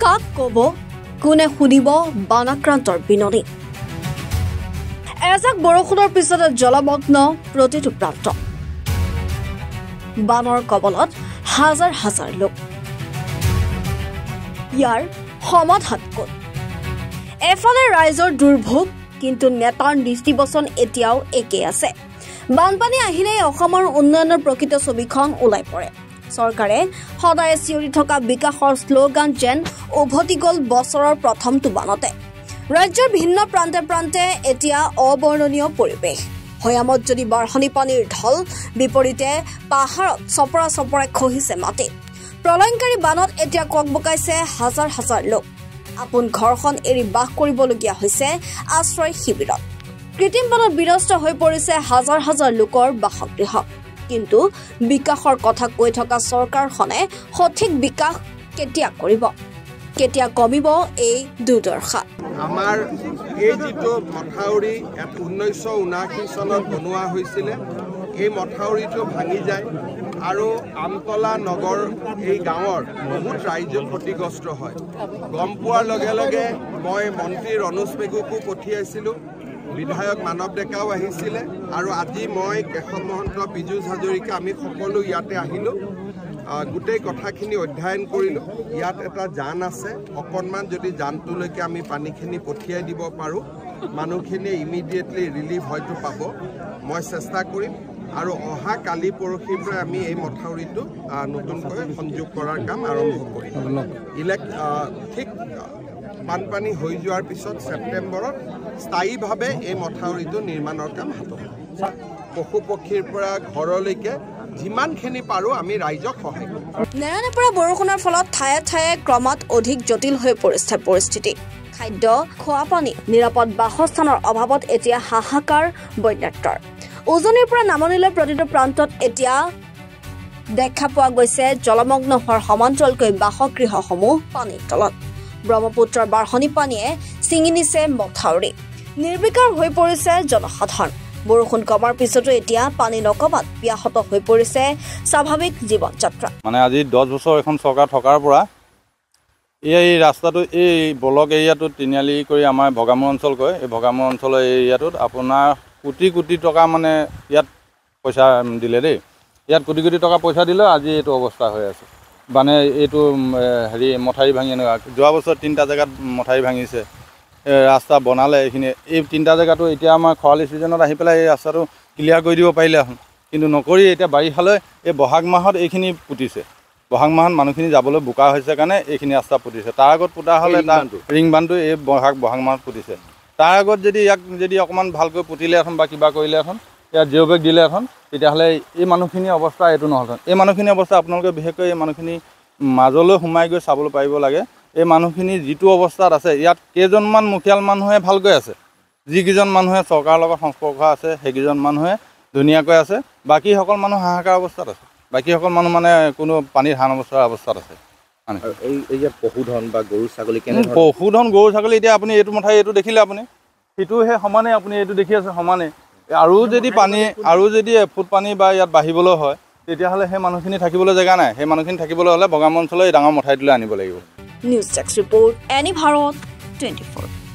কাক কব কোনে শুনিব বানাক্ৰান্তৰ বিননি এজাক বৰষুণৰ পিছতে জলমগ্ন প্ৰতিটো প্ৰান্ত বানৰ কবলত হাজাৰ হাজাৰ লোক ইয়াৰ সমাধান ক'ত এফালে ৰাইজৰ দুৰ্ভোগ কিন্তু নেতাৰ দৃষ্টিবচন এতিয়াও একে আছে বানপানী আহিলে অসমৰ উন্নয়নৰ প্ৰকৃত ছবিখন ওলাই পৰে চৰকাৰে সদায় চিঞৰি থকা বিকাশৰ শ্লোগান যেন উভতি গ'ল বছৰৰ প্ৰথমটো বানতে ৰাজ্যৰ ভিন্ন প্ৰান্তে প্ৰান্তে এতিয়া অবৰ্ণনীয় পৰিৱেশ হয়ামত যদি বাঢ়নি পানীৰ ঢল বিপৰীতে পাহাৰত চপৰা চপৰাই খহিছে মাটি প্ৰলয়ংকাৰী বানত এতিয়া ককবকাইছে হাজাৰ হাজাৰ লোক আপোন ঘৰখন এৰি বাস কৰিবলগীয়া হৈছে আশ্ৰয় শিবিৰত কৃত্ৰিম বানত বিনষ্ট হৈ পৰিছে হাজাৰ হাজাৰ লোকৰ বাসগৃহ কিন্তু বিকাশৰ কথা কৈ থকা চৰকাৰখনে সঠিক বিকাশ কেতিয়া কৰিব কেতিয়া কমিব এই দুৰ্দশা আমাৰ এই যিটো মথাউৰি 1979 চনত বনোৱা হৈছিল এই মথাউৰিটো ভাঙি যায় আৰু আমতলা নগৰ এই গাঁৱৰ বহুত ৰাইজ ক্ষতিগ্ৰস্ত হয় গম পোৱাৰ লগে লগে মই মন্ত্ৰী ৰণোজ পেগুকো পঠিয়াইছিলোঁ বিধায়ক মানৱ ডেকাও আহিছিলে আৰু আজি মই কেশৱ মহন্ত পীযুষ হাজৰিকা আমি সকলো ইয়াতে আহিলোঁ গোটেই কথাখিনি অধ্যয়ন কৰিলোঁ ইয়াত এটা জান আছে অকণমান যদি জানটোলৈকে আমি পানীখিনি পঠিয়াই দিব পাৰোঁ মানুহখিনি ইমিডিয়েটলি ৰিলিফ হয়তো পাব মই চেষ্টা কৰিম আৰু অহা কালি পৰহিৰ পৰা আমি এই মথাউৰিটো নতুনকৈ সংযোগ কৰাৰ কাম আৰম্ভ কৰিম ঠিক বানপানী হৈ যোৱাৰ পিছত ছেপ্টেম্বৰত স্থায়ীভাৱে এই মথাউৰিটো নিৰ্মাণৰ কাম হাতত পশু পক্ষীৰ পৰা ঘৰলৈকে যিমানখিনি পাৰোঁ আমি ৰাইজক সহায় কৰিম নেৰানেপেৰা বৰষুণৰ ফলত ঠায়ে ঠায়ে ক্ৰমাৎ অধিক জটিল হৈ পৰিছে পৰিস্থিতি খাদ্য খোৱা পানী নিৰাপদ বাসস্থানৰ অভাৱত এতিয়া হাহাকাৰ বন্যাত্ৰৰ উজনিৰ পৰা নামনিলৈ প্ৰতিটো প্ৰান্তত এতিয়া দেখা পোৱা গৈছে জলমগ্ন হোৱাৰ সমান্তৰালকৈ বাসগৃহসমূহ পানীৰ তলত ব্ৰহ্মপুত্ৰৰ বাঢ়নি পানীয়ে ছিঙি নিছে মথাউৰি নিৰ্বিকাৰ হৈ পৰিছে জনসাধাৰণ বৰষুণ কমাৰ পিছতো এতিয়া পানী নকমাত ব্যাহত হৈ পৰিছে স্বাভাৱিক জীৱন যাত্ৰা মানে আজি 10 বছৰ এখন চৰকাৰ থকাৰ পৰা এই ৰাস্তাটো এই ব্লক এৰিয়াটো তিনিআলি কৰি আমাৰ ভগামুৰ অঞ্চল কয় এই ভগামুৰ অঞ্চলৰ এৰিয়াটোত আপোনাৰ কোটি কোটি টকা মানে ইয়াত পইচা দিলে দেই ইয়াত কোটি কোটি টকা পইচা দিলে আজি এইটো অৱস্থা হৈ আছে মানে এইটো হেৰি মথাউৰি ভাঙি এনেকুৱা যোৱা বছৰ 3টা জেগাত মথাউৰি ভাঙিছে ৰাস্তা বনালে এইখিনি এই 3টা জেগাটো এতিয়া আমাৰ খৰালি ছিজনত আহি পেলাই এই ৰাস্তাটো ক্লিয়াৰ কৰি দিব পাৰিলে এখন কিন্তু নকৰি এতিয়া বাৰিষালৈ এই বহাগ মাহত এইখিনি পুতিছে বহাগ মাহত মানুহখিনি যাবলৈ বোকা হৈছে কাৰণে এইখিনি ৰাস্তা পুতিছে তাৰ আগত পুতা হ'লে ৰিং বান্ধটো এই বহাগ মাহত পুতিছে তাৰ আগত যদি ইয়াক যদি অকণমান ভালকৈ পুতিলে এখন বা কিবা কৰিলে এখন ইয়াত জিঅ' বেগ দিলে এখন তেতিয়াহ'লে এই মানুহখিনিৰ অৱস্থা এইটো নহ'লহেঁতেন এই মানুহখিনিৰ অৱস্থা আপোনালোকে বিশেষকৈ এই মানুহখিনি মাজলৈ সোমাই গৈ চাবলৈ পাৰিব লাগে এই মানুহখিনি যিটো অৱস্থাত আছে ইয়াত কেইজনমান মুখিয়াল মানুহে ভালকৈ আছে যিকেইজন মানুহে চৰকাৰৰ লগত সংস্পৰ্শ আছে সেইকেইজন মানুহে ধুনীয়াকৈ আছে বাকীসকল মানুহ হাহাকাৰ অৱস্থাত আছে বাকীসকল মানুহ মানে কোনো পানীৰ হান অৱস্থাত আছে এই যে পশুধন বা গৰু ছাগলী পশুধন গৰু ছাগলী এতিয়া আপুনি এইটো মথাউৰি এইটো দেখিলে আপুনি সিটো সেই সমানে আপুনি এইটো দেখি আছে সমানে আৰু যদি এফুট পানী বা ইয়াত বাঢ়িবলৈ হয় তেতিয়াহ'লে সেই মানুহখিনি থাকিবলৈ জেগা নাই সেই মানুহখিনি থাকিবলৈ হ'লে ভগামুৰ অঞ্চলৰ এই ডাঙৰ মথাউৰিটোলৈ আনিব লাগিব news desk report any Bharat 24